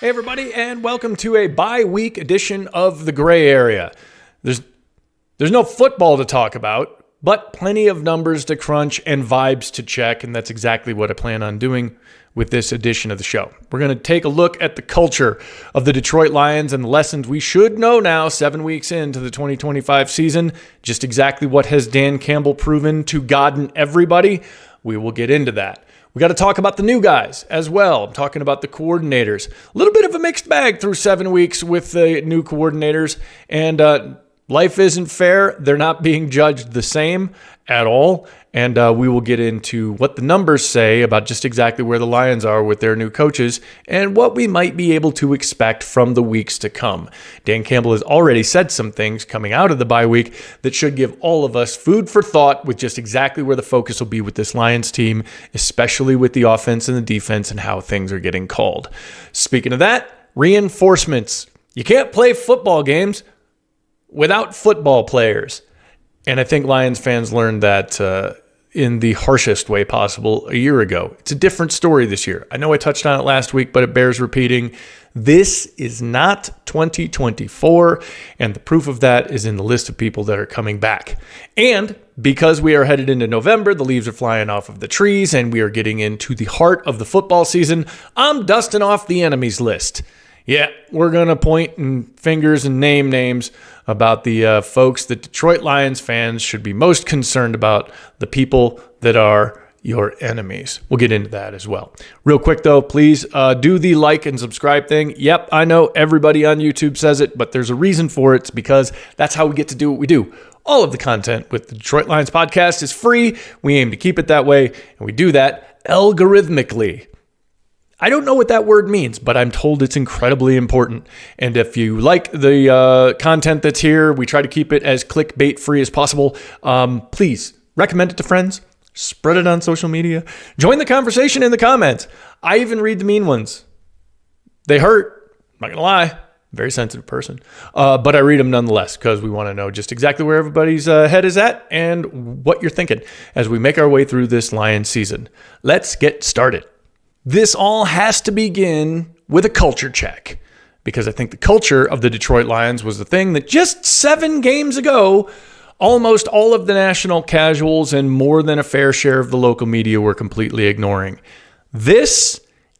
Hey everybody, and welcome to a bye-week edition of The Gray Area. There's no football to talk about, but plenty of numbers to crunch and vibes to check, and that's exactly what I plan on doing with this edition of the show. We're going to take a look at the culture of the Detroit Lions and the lessons we should know now 7 weeks into the 2025 season. Just exactly what has Dan Campbell proven to God and everybody? We will get into that. We got to talk about the new guys as well. I'm talking about the coordinators. A little bit of a mixed bag through 7 weeks with the new coordinators, and life isn't fair. They're not being judged the same at all, and we will get into what the numbers say about just exactly where the Lions are with their new coaches and what we might be able to expect from the weeks to come. Dan Campbell has already said some things coming out of the bye week that should give all of us food for thought with just exactly where the focus will be with this Lions team, especially with the offense and the defense and how things are getting called. Speaking of that, reinforcements. You can't play football games without football players. And I think Lions fans learned that in the harshest way possible a year ago. It's a different story this year. I know I touched on it last week, but it bears repeating. This is not 2024, and the proof of that is in the list of people that are coming back. And because we are headed into November, the leaves are flying off of the trees, and we are getting into the heart of the football season, I'm dusting off the enemies list. Yeah, we're going to point and fingers and name names about the folks that Detroit Lions fans should be most concerned about, the people that are your enemies. We'll get into that as well. Real quick, though, please do the like and subscribe thing. Yep, I know everybody on YouTube says it, but there's a reason for it. It's because that's how we get to do what we do. All of the content with the Detroit Lions podcast is free. We aim to keep it that way, and we do that algorithmically. I don't know what that word means, but I'm told it's incredibly important. And if you like the content that's here, we try to keep it as clickbait free as possible. Please recommend it to friends, spread it on social media, join the conversation in the comments. I even read the mean ones. They hurt, I'm not gonna lie, very sensitive person. But I read them nonetheless because we want to know just exactly where everybody's head is at and what you're thinking as we make our way through this Lions season. Let's get started. This all has to begin with a culture check, because I think the culture of the Detroit Lions was the thing that just 7 games ago, almost all of the national casuals and more than a fair share of the local media were completely ignoring. This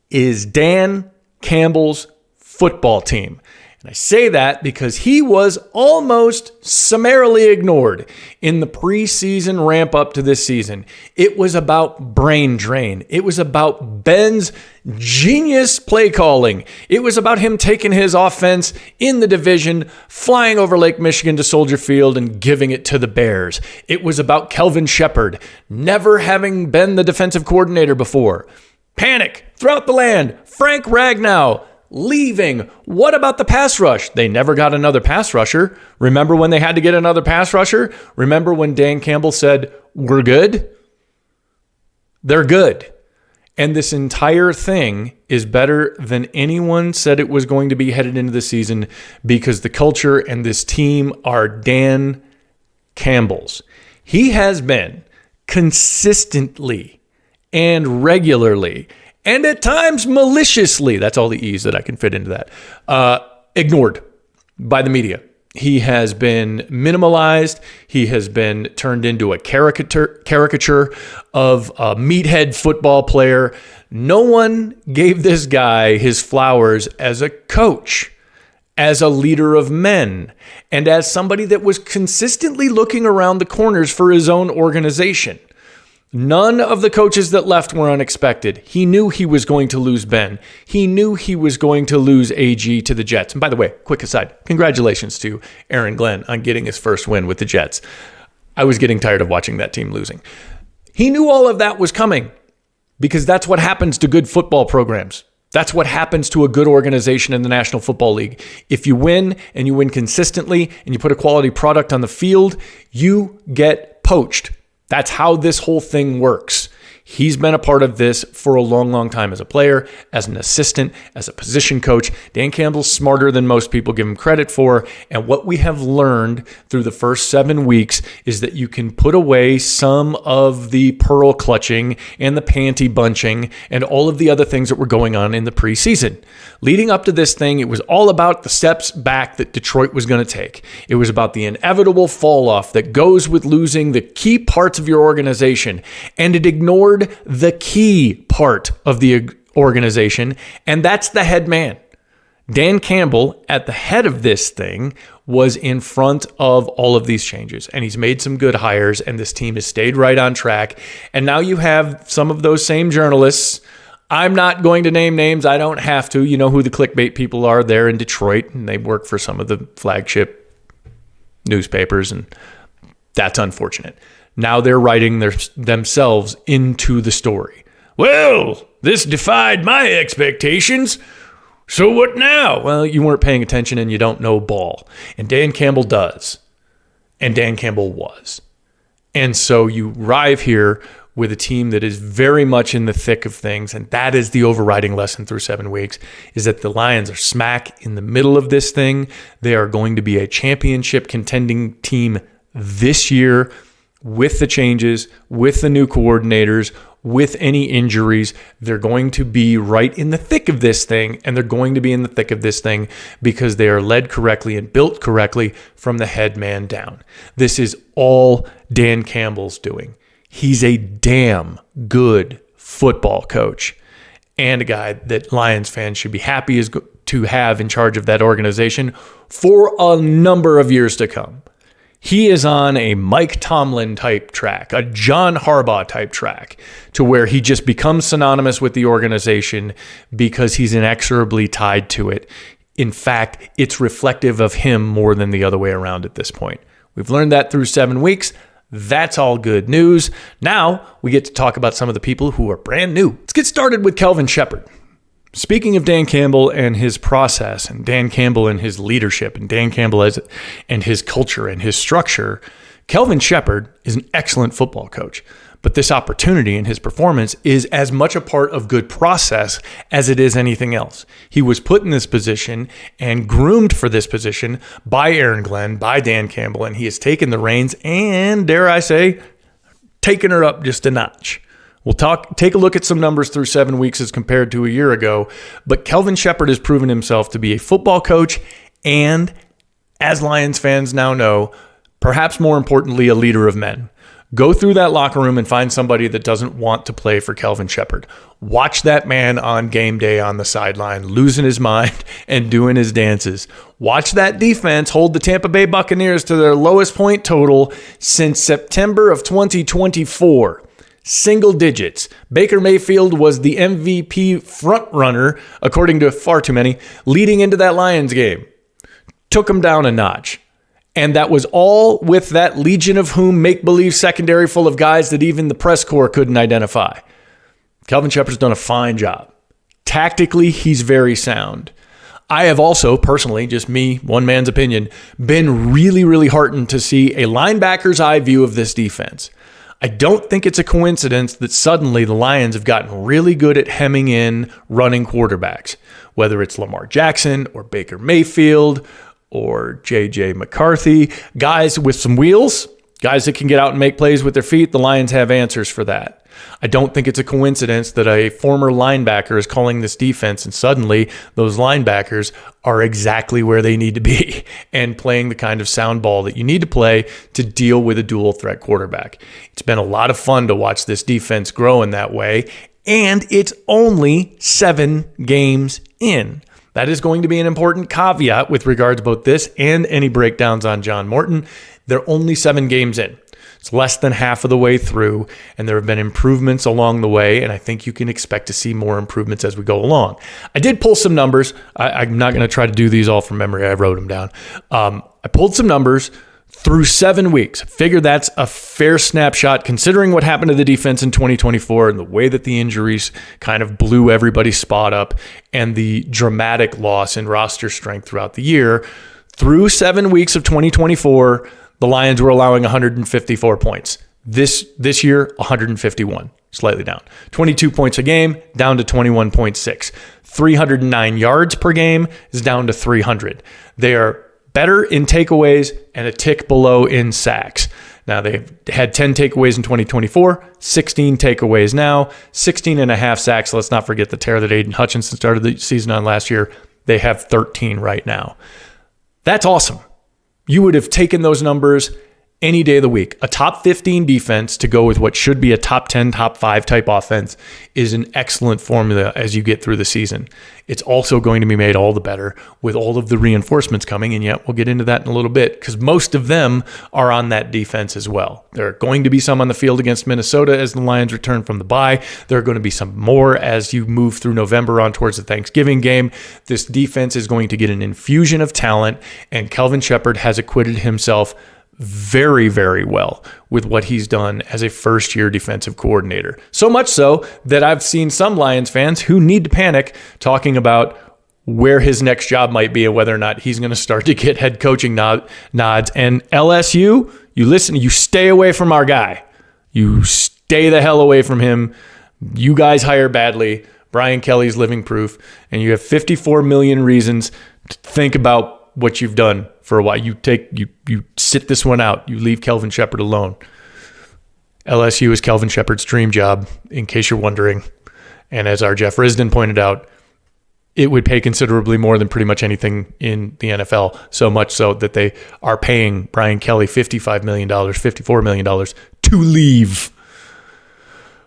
is Dan Campbell's football team. And I say that because he was almost summarily ignored in the preseason ramp up to this season. It was about brain drain. It was about Ben's genius play calling. It was about him taking his offense in the division, flying over Lake Michigan to Soldier Field and giving it to the Bears. It was about Kelvin Shepherd never having been the defensive coordinator before. Panic throughout the land. Frank Ragnow leaving. What about the pass rush? They never got another pass rusher. Remember when they had to get another pass rusher? Remember when Dan Campbell said, we're good? They're good. And this entire thing is better than anyone said it was going to be headed into the season, because the culture and this team are Dan Campbell's. He has been consistently and regularly, and at times maliciously, that's all the E's that I can fit into that, ignored by the media. He has been minimalized. He has been turned into a caricature of a meathead football player. No one gave this guy his flowers as a coach, as a leader of men, and as somebody that was consistently looking around the corners for his own organization. None of the coaches that left were unexpected. He knew he was going to lose Ben. He knew he was going to lose AG to the Jets. And by the way, quick aside, congratulations to Aaron Glenn on getting his first win with the Jets. I was getting tired of watching that team losing. He knew all of that was coming, because that's what happens to good football programs. That's what happens to a good organization in the National Football League. If you win, and you win consistently, and you put a quality product on the field, you get poached. That's how this whole thing works. He's been a part of this for a long, long time as a player, as an assistant, as a position coach. Dan Campbell's smarter than most people give him credit for. And what we have learned through the first 7 weeks is that you can put away some of the pearl clutching and the panty bunching and all of the other things that were going on in the preseason. Leading up to this thing, it was all about the steps back that Detroit was going to take. It was about the inevitable fall off that goes with losing the key parts of your organization. And it ignored the key part of the organization, and that's the head man. Dan Campbell, at the head of this thing, was in front of all of these changes, and he's made some good hires, and this team has stayed right on track. And now you have some of those same journalists. I'm not going to name names. I don't have to. You know who the clickbait people are there in Detroit, and they work for some of the flagship newspapers, and that's unfortunate. Now they're writing themselves into the story. Well, this defied my expectations. So what now? Well, you weren't paying attention and you don't know ball. And Dan Campbell does. And Dan Campbell was. And so you arrive here with a team that is very much in the thick of things. And that is the overriding lesson through 7 weeks, is that the Lions are smack in the middle of this thing. They are going to be a championship contending team this year, with the changes, with the new coordinators, with any injuries. They're going to be right in the thick of this thing, and they're going to be in the thick of this thing because they are led correctly and built correctly from the head man down. This is all Dan Campbell's doing. He's a damn good football coach and a guy that Lions fans should be happy to have in charge of that organization for a number of years to come. He is on a Mike Tomlin type track, a John Harbaugh type track, to where he just becomes synonymous with the organization because he's inexorably tied to it. In fact, it's reflective of him more than the other way around at this point. We've learned that through 7 weeks. That's all good news. Now we get to talk about some of the people who are brand new. Let's get started with Kelvin Shepherd. Speaking of Dan Campbell and his process, and Dan Campbell and his leadership, and Dan Campbell and his culture and his structure, Kelvin Shepherd is an excellent football coach. But this opportunity and his performance is as much a part of good process as it is anything else. He was put in this position and groomed for this position by Aaron Glenn, by Dan Campbell, and he has taken the reins and, dare I say, taken her up just a notch. We'll take a look at some numbers through 7 weeks as compared to a year ago, but Kelvin Shepherd has proven himself to be a football coach and, as Lions fans now know, perhaps more importantly, a leader of men. Go through that locker room and find somebody that doesn't want to play for Kelvin Shepherd. Watch that man on game day on the sideline, losing his mind and doing his dances. Watch that defense hold the Tampa Bay Buccaneers to their lowest point total since September of 2024. Single digits. Baker Mayfield was the MVP frontrunner, according to far too many, leading into that Lions game. Took him down a notch. And that was all with that legion of whom make-believe secondary full of guys that even the press corps couldn't identify. Kelvin Shepherd's done a fine job. Tactically, he's very sound. I have also, personally, just me, one man's opinion, been really, really heartened to see a linebacker's eye view of this defense. I don't think it's a coincidence that suddenly the Lions have gotten really good at hemming in running quarterbacks, whether it's Lamar Jackson or Baker Mayfield or J.J. McCarthy. Guys with some wheels, guys that can get out and make plays with their feet, the Lions have answers for that. I don't think it's a coincidence that a former linebacker is calling this defense, and suddenly those linebackers are exactly where they need to be and playing the kind of sound ball that you need to play to deal with a dual threat quarterback. It's been a lot of fun to watch this defense grow in that way, and it's only 7 games in. That is going to be an important caveat with regards to both this and any breakdowns on John Morton. They're only 7 games in. It's less than half of the way through, and there have been improvements along the way, and I think you can expect to see more improvements as we go along. I did pull some numbers. I'm not going to try to do these all from memory. I wrote them down. I pulled some numbers through 7 weeks. Figure that's a fair snapshot considering what happened to the defense in 2024 and the way that the injuries kind of blew everybody's spot up and the dramatic loss in roster strength throughout the year. Through 7 weeks of 2024, the Lions were allowing 154 points. This year, 151. slightly down. 22 points a game, down to 21.6. 309 yards per game is down to 300. They are better in takeaways and a tick below in sacks. Now, they've had 10 takeaways in 2024, 16 takeaways now, 16 and a half sacks. Let's not forget the tear that Aiden Hutchinson started the season on last year. They have 13 right now. That's awesome. You would have taken those numbers any day of the week. A top 15 defense to go with what should be a top 10, top 5 type offense is an excellent formula as you get through the season. It's also going to be made all the better with all of the reinforcements coming, and yet we'll get into that in a little bit because most of them are on that defense as well. There are going to be some on the field against Minnesota as the Lions return from the bye. There are going to be some more as you move through November on towards the Thanksgiving game. This defense is going to get an infusion of talent, and Kelvin Shepherd has acquitted himself very, very well with what he's done as a first-year defensive coordinator. So much so that I've seen some Lions fans who need to panic talking about where his next job might be and whether or not he's going to start to get head coaching nods. And LSU, you stay away from our guy. You stay the hell away from him. You guys hire badly. Brian Kelly's living proof. And you have 54 million reasons to think about what you've done for a while. You sit this one out. You leave Kelvin Shepherd alone. LSU is Kelvin Shepherd's dream job, in case you're wondering. And as our Jeff Risdon pointed out, it would pay considerably more than pretty much anything in the NFL, so much so that they are paying Brian Kelly $55 million, $54 million to leave.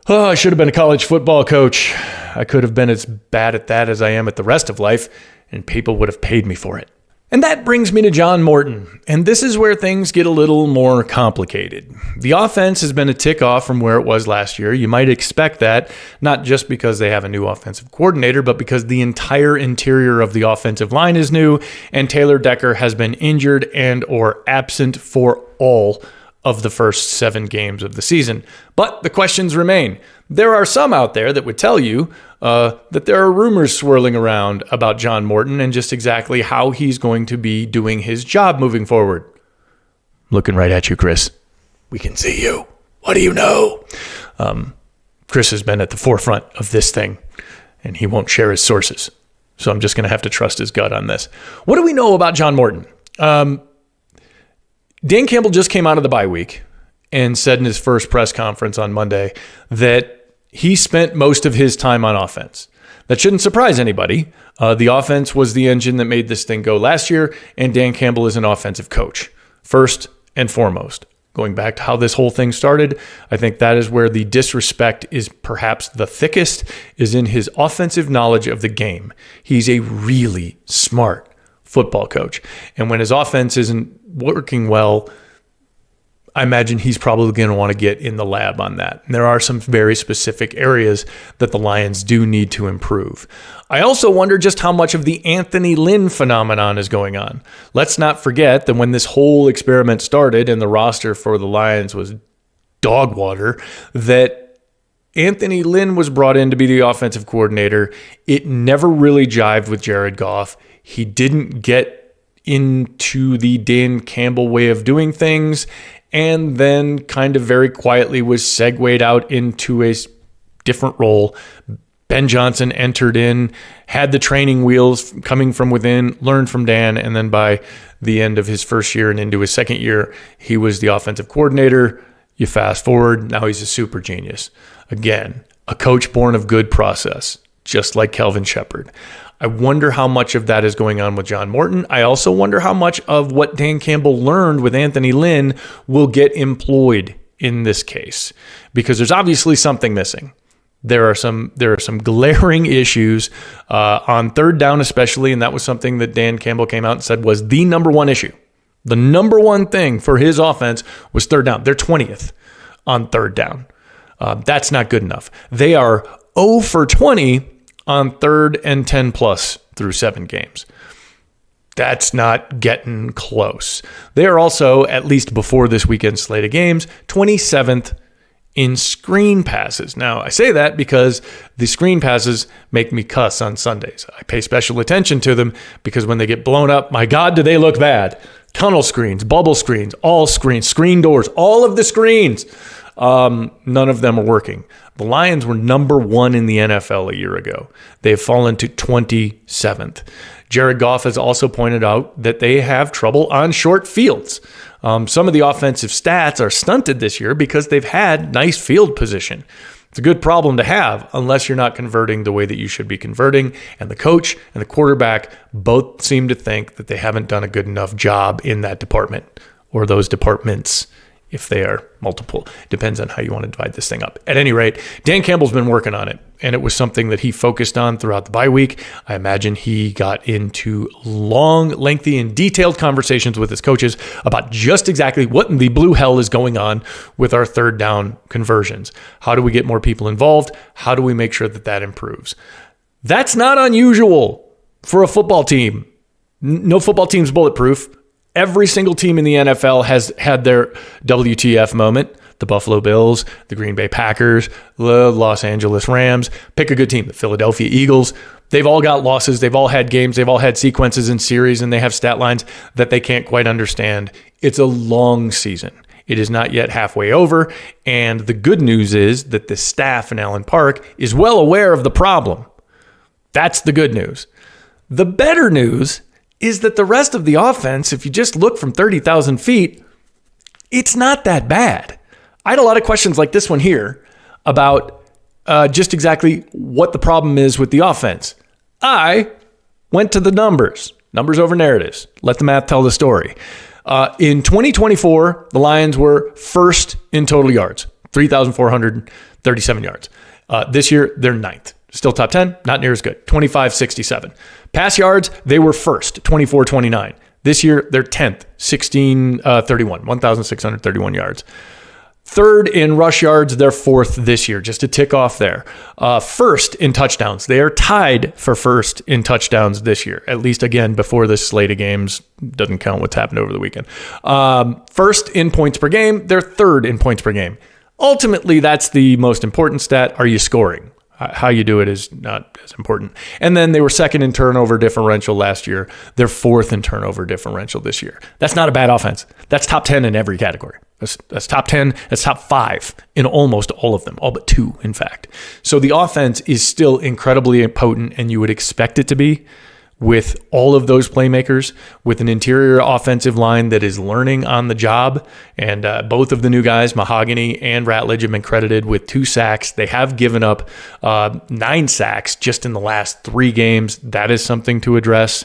Oh, I should have been a college football coach. I could have been as bad at that as I am at the rest of life, and people would have paid me for it. And that brings me to John Morton, and this is where things get a little more complicated. The offense has been a tick off from where it was last year. You might expect that, not just because they have a new offensive coordinator, but because the entire interior of the offensive line is new, and Taylor Decker has been injured and or absent for all of the first 7 games of the season. But the questions remain. There are some out there that would tell you that there are rumors swirling around about John Morton and just exactly how he's going to be doing his job moving forward. Looking right at you, Chris. We can see you. What do you know? Chris has been at the forefront of this thing, and he won't share his sources. So I'm just going to have to trust his gut on this. What do we know about John Morton? Dan Campbell just came out of the bye week and said in his first press conference on Monday that he spent most of his time on offense. That shouldn't surprise anybody. The offense was the engine that made this thing go last year, and Dan Campbell is an offensive coach, first and foremost. Going back to how this whole thing started, I think that is where the disrespect is perhaps the thickest, is in his offensive knowledge of the game. He's a really smart football coach. And when his offense isn't working well, I imagine he's probably going to want to get in the lab on that. And there are some very specific areas that the Lions do need to improve. I also wonder just how much of the Anthony Lynn phenomenon is going on. Let's not forget that when this whole experiment started and the roster for the Lions was dog water, that Anthony Lynn was brought in to be the offensive coordinator. It never really jived with Jared Goff. He didn't get into the Dan Campbell way of doing things, and then kind of very quietly was segued out into a different role. Ben Johnson entered in, had the training wheels coming from within, learned from Dan, and then by the end of his first year and into his second year, he was the offensive coordinator. You fast forward, now he's a super genius. Again, a coach born of good process, just like Kelvin Shepherd. I wonder how much of that is going on with John Morton. I also wonder how much of what Dan Campbell learned with Anthony Lynn will get employed in this case, because there's obviously something missing. There are some glaring issues on third down especially, and that was something that Dan Campbell came out and said was the number one issue. The number one thing for his offense was third down. They're 20th on third down. That's not good enough. They are 0 for 20 on 3rd and 10 plus through 7 games. That's not getting close. They are also, at least before this weekend's slate of games, 27th in screen passes. Now, I say that because the screen passes make me cuss on Sundays. I pay special attention to them because when they get blown up, my God, do they look bad. Tunnel screens, bubble screens, all screens, screen doors, all of the screens. None of them are working. The Lions were number 1 in the NFL a year ago. They have fallen to 27th. Jared Goff has also pointed out that they have trouble on short fields. Some of the offensive stats are stunted this year because they've had nice field position. It's a good problem to have unless you're not converting the way that you should be converting. And the coach and the quarterback both seem to think that they haven't done a good enough job in that department, or those departments, if they are multiple. Depends on how you want to divide this thing up. At any rate, Dan Campbell's been working on it, and it was something that he focused on throughout the bye week. I imagine he got into long, lengthy, and detailed conversations with his coaches about just exactly what in the blue hell is going on with our third down conversions. How do we get more people involved? How do we make sure that that improves? That's not unusual for a football team. No football team's bulletproof. Every single team in the NFL has had their WTF moment. The Buffalo Bills, the Green Bay Packers, the Los Angeles Rams. Pick a good team. The Philadelphia Eagles. They've all got losses. They've all had games. They've all had sequences and series, and they have stat lines that they can't quite understand. It's a long season. It is not yet halfway over, and the good news is that the staff in Allen Park is well aware of the problem. That's the good news. The better news is that the rest of the offense, if you just look from 30,000 feet, it's not that bad. I had a lot of questions like this one here about just exactly what the problem is with the offense. I went to the numbers over narratives. Let the math tell the story. In 2024, the Lions were first in total yards, 3,437 yards. This year, they're ninth. Still top 10, not near as good, 25-67. Pass yards, they were first, 24-29. This year, they're 10th, 16-31, 1,631 yards. Third in rush yards, they're fourth this year, just to tick off there. First in touchdowns, they are tied for first in touchdowns this year, at least again before this slate of games. Doesn't count what's happened over the weekend. First in points per game, they're third in points per game. Ultimately, that's the most important stat. Are you scoring? How you do it is not as important. And then they were second in turnover differential last year. They're fourth in turnover differential this year. That's not a bad offense. That's top 10 in every category. That's top 10. That's top 5 in almost all of them, all but 2, in fact. So the offense is still incredibly potent, and you would expect it to be with all of those playmakers, with an interior offensive line that is learning on the job. And both of the new guys, Mahogany and Ratledge, have been credited with 2 sacks. They have given up 9 sacks just in the last 3 games. That is something to address.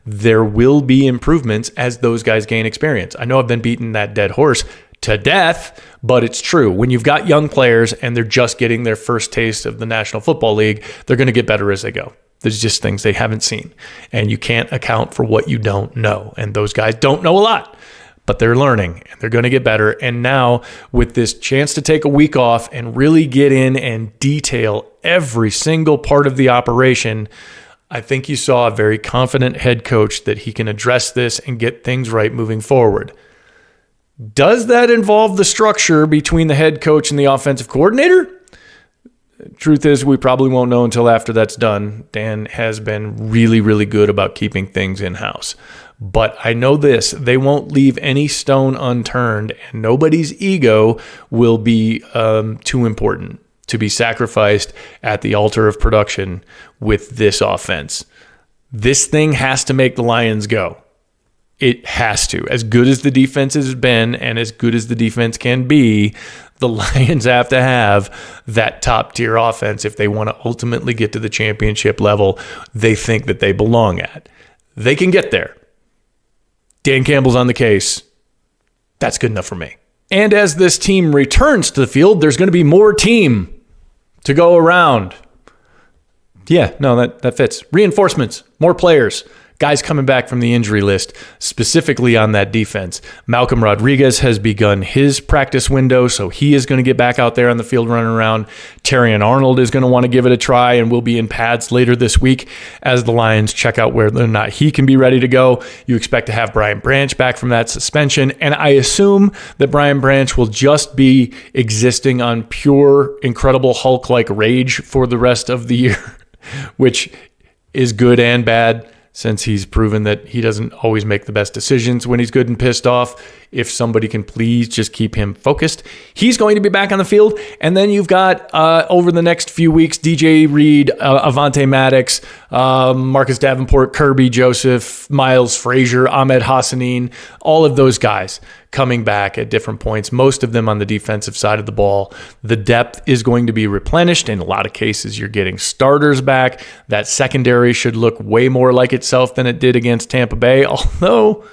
There will be improvements as those guys gain experience. I know I've been beating that dead horse to death, but it's true. When you've got young players and they're just getting their first taste of the National Football League, they're going to get better as they go. There's just things they haven't seen, and you can't account for what you don't know. And those guys don't know a lot, but they're learning, and they're going to get better. And now with this chance to take a week off and really get in and detail every single part of the operation, I think you saw a very confident head coach that he can address this and get things right moving forward. Does that involve the structure between the head coach and the offensive coordinator? Truth is, we probably won't know until after that's done. Dan has been really, really good about keeping things in-house. But I know this, they won't leave any stone unturned, and nobody's ego will be too important to be sacrificed at the altar of production with this offense. This thing has to make the Lions go. It has to. As good as the defense has been and as good as the defense can be, the Lions have to have that top-tier offense if they want to ultimately get to the championship level they think that they belong at. They can get there. Dan Campbell's on the case. That's good enough for me. And as this team returns to the field, there's going to be more team to go around. Yeah, no, that fits. Reinforcements, more players. Guys coming back from the injury list, specifically on that defense. Malcolm Rodriguez has begun his practice window, so he is going to get back out there on the field running around. Terrion Arnold is going to want to give it a try and will be in pads later this week as the Lions check out whether or not he can be ready to go. You expect to have Brian Branch back from that suspension, and I assume that Brian Branch will just be existing on pure, incredible Hulk-like rage for the rest of the year, which is good and bad, since he's proven that he doesn't always make the best decisions when he's good and pissed off. if somebody can please just keep him focused. He's going to be back on the field. And then you've got, over the next few weeks, DJ Reed, Avante Maddox, Marcus Davenport, Kirby Joseph, Miles Frazier, Ahmed Hassanin, all of those guys coming back at different points, most of them on the defensive side of the ball. The depth is going to be replenished. In a lot of cases, you're getting starters back. That secondary should look way more like itself than it did against Tampa Bay, although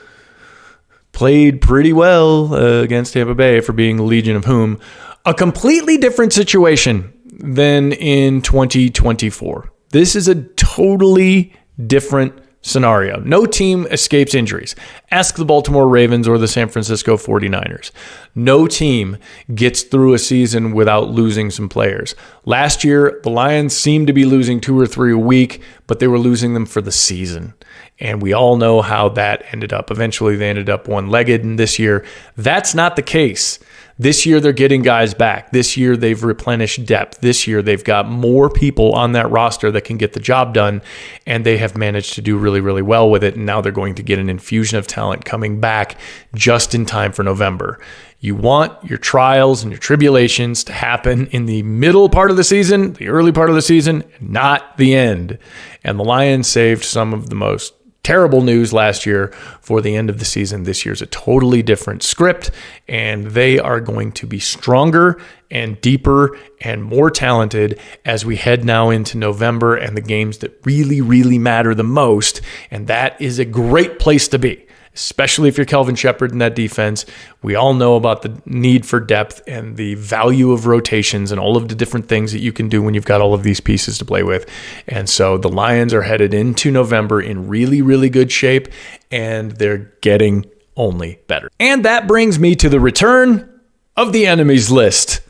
played pretty well against Tampa Bay for being the Legion of Whom. A completely different situation than in 2024. This is a totally different scenario. No team escapes injuries. Ask the Baltimore Ravens or the San Francisco 49ers. No team gets through a season without losing some players. Last year, the Lions seemed to be losing 2 or 3 a week, but they were losing them for the season. And we all know how that ended up. Eventually, they ended up one-legged, and this year, that's not the case. This year, they're getting guys back. This year, they've replenished depth. This year, they've got more people on that roster that can get the job done, and they have managed to do really, really well with it. And now they're going to get an infusion of talent coming back just in time for November. You want your trials and your tribulations to happen in the middle part of the season, the early part of the season, not the end. And the Lions saved some of the most terrible news last year for the end of the season. This year's a totally different script, and they are going to be stronger and deeper and more talented as we head now into November and the games that really, really matter the most. And that is a great place to be, especially if you're Kelvin Shepherd in that defense. We all know about the need for depth and the value of rotations and all of the different things that you can do when you've got all of these pieces to play with. And so the Lions are headed into November in really, really good shape, and they're getting only better. And that brings me to the return of the enemies list.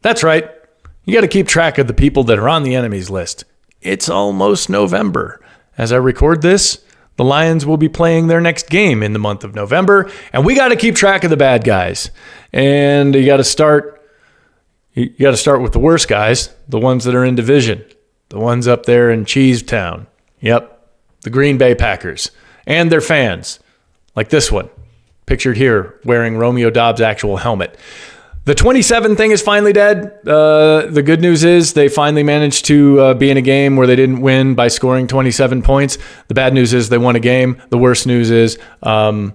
That's right. You got to keep track of the people that are on the enemies list. It's almost November. As I record this, the Lions will be playing their next game in the month of November, and we got to keep track of the bad guys. And you got to start with the worst guys, the ones that are in division, the ones up there in Cheese Town. Yep, the Green Bay Packers and their fans, like this one, pictured here wearing Romeo Dobbs' actual helmet. The 27 thing is finally dead. The good news is they finally managed to be in a game where they didn't win by scoring 27 points. The bad news is they won a game. The worst news is Aaron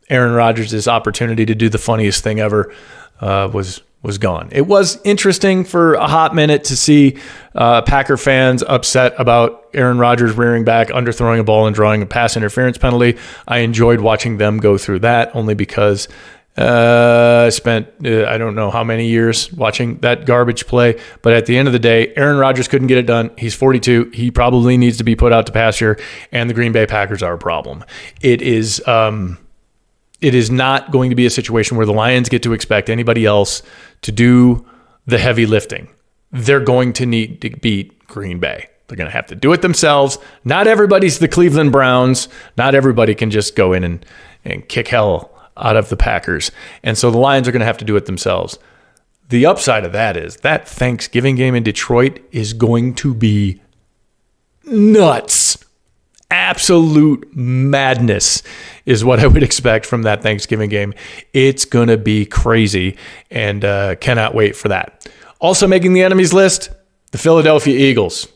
Rodgers' opportunity to do the funniest thing ever was gone. It was interesting for a hot minute to see Packer fans upset about Aaron Rodgers rearing back, underthrowing a ball, and drawing a pass interference penalty. I enjoyed watching them go through that only because I spent, I don't know how many years watching that garbage play, but at the end of the day, Aaron Rodgers couldn't get it done. He's 42. He probably needs to be put out to pasture, and the Green Bay Packers are a problem. It is not going to be a situation where the Lions get to expect anybody else to do the heavy lifting. They're going to need to beat Green Bay. They're going to have to do it themselves. Not everybody's the Cleveland Browns. Not everybody can just go in and kick hell out of the Packers. And so the Lions are going to have to do it themselves. The upside of that is that Thanksgiving game in Detroit is going to be nuts. Absolute madness is what I would expect from that Thanksgiving game. It's going to be crazy, and cannot wait for that. Also making the enemies list, the Philadelphia Eagles.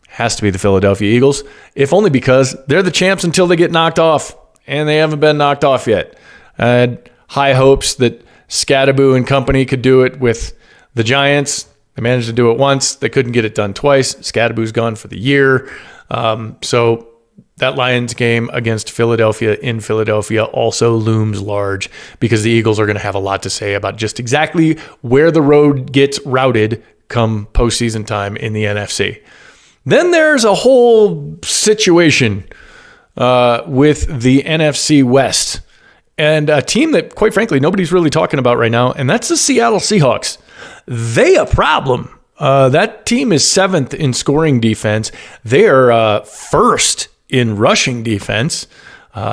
Has to be the Philadelphia Eagles, if only because they're the champs until they get knocked off, and they haven't been knocked off yet. I had high hopes that Scadaboo and company could do it with the Giants. They managed to do it once. They couldn't get it done twice. Scadaboo's gone for the year. So that Lions game against Philadelphia in Philadelphia also looms large because the Eagles are going to have a lot to say about just exactly where the road gets routed come postseason time in the NFC. Then there's a whole situation with the NFC West. And a team that, quite frankly, nobody's really talking about right now, and that's the Seattle Seahawks. They a problem. That team is 7th in scoring defense. They are first in rushing defense.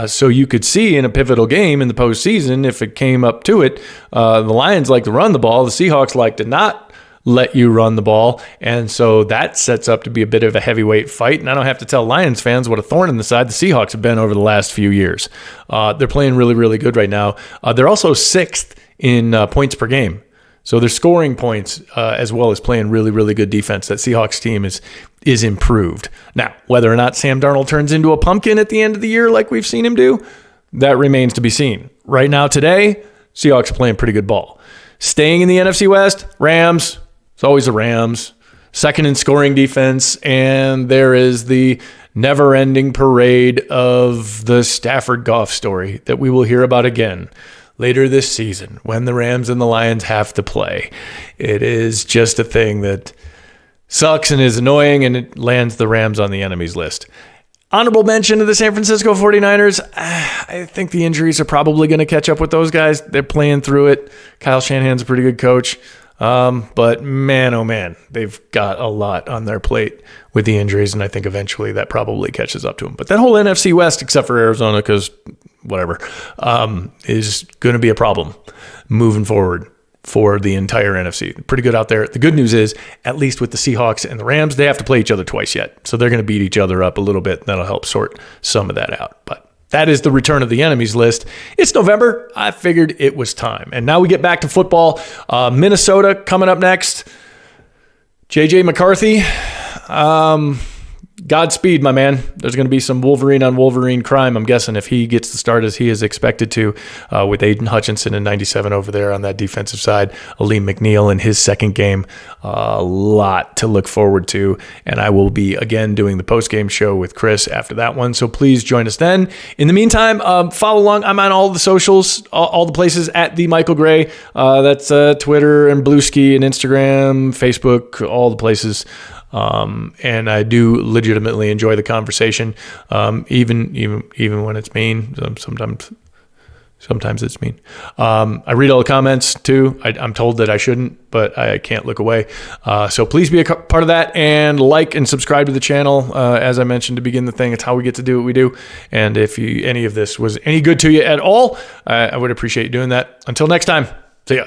So you could see in a pivotal game in the postseason, if it came up to it, the Lions like to run the ball. The Seahawks like to not let you run the ball. And so that sets up to be a bit of a heavyweight fight. And I don't have to tell Lions fans what a thorn in the side the Seahawks have been over the last few years. They're playing really, really good right now. They're also 6th in points per game. So they're scoring points as well as playing really, really good defense. That Seahawks team is improved. Now, whether or not Sam Darnold turns into a pumpkin at the end of the year like we've seen him do, that remains to be seen. Right now, today, Seahawks are playing pretty good ball. Staying in the NFC West, Rams. It's always the Rams. Second in scoring defense, and there is the never-ending parade of the Stafford Goff story that we will hear about again later this season when the Rams and the Lions have to play. It is just a thing that sucks and is annoying, and it lands the Rams on the enemies list. Honorable mention to the San Francisco 49ers. I think the injuries are probably going to catch up with those guys. They're playing through it. Kyle Shanahan's a pretty good coach. But man, oh man, they've got a lot on their plate with the injuries, and I think eventually that probably catches up to them. But that whole NFC West, except for Arizona, because whatever, is going to be a problem moving forward for the entire NFC. Pretty good out there. The good news is, at least with the Seahawks and the Rams, they have to play each other twice yet. So they're going to beat each other up a little bit. That'll help sort some of that out. But that is the return of the enemies list. It's November. I figured it was time. And now we get back to football. Minnesota coming up next. JJ McCarthy. Godspeed, my man. There's going to be some Wolverine on Wolverine crime, I'm guessing, if he gets the start as he is expected to, with Aiden Hutchinson in 97 over there on that defensive side. Alim McNeil in his second game. A lot to look forward to. And I will be, again, doing the post-game show with Chris after that one. So please join us then. In the meantime, follow along. I'm on all the socials, all the places at The Michael Gray. That's Twitter and Bluesky and Instagram, Facebook, all the places. And I do legitimately enjoy the conversation, even when it's mean. Sometimes it's mean. I read all the comments too. I'm told that I shouldn't, but I can't look away. So please be a part of that and like and subscribe to the channel. As I mentioned to begin the thing, it's how we get to do what we do. And if any of this was any good to you at all, I would appreciate you doing that. Until next time, see ya.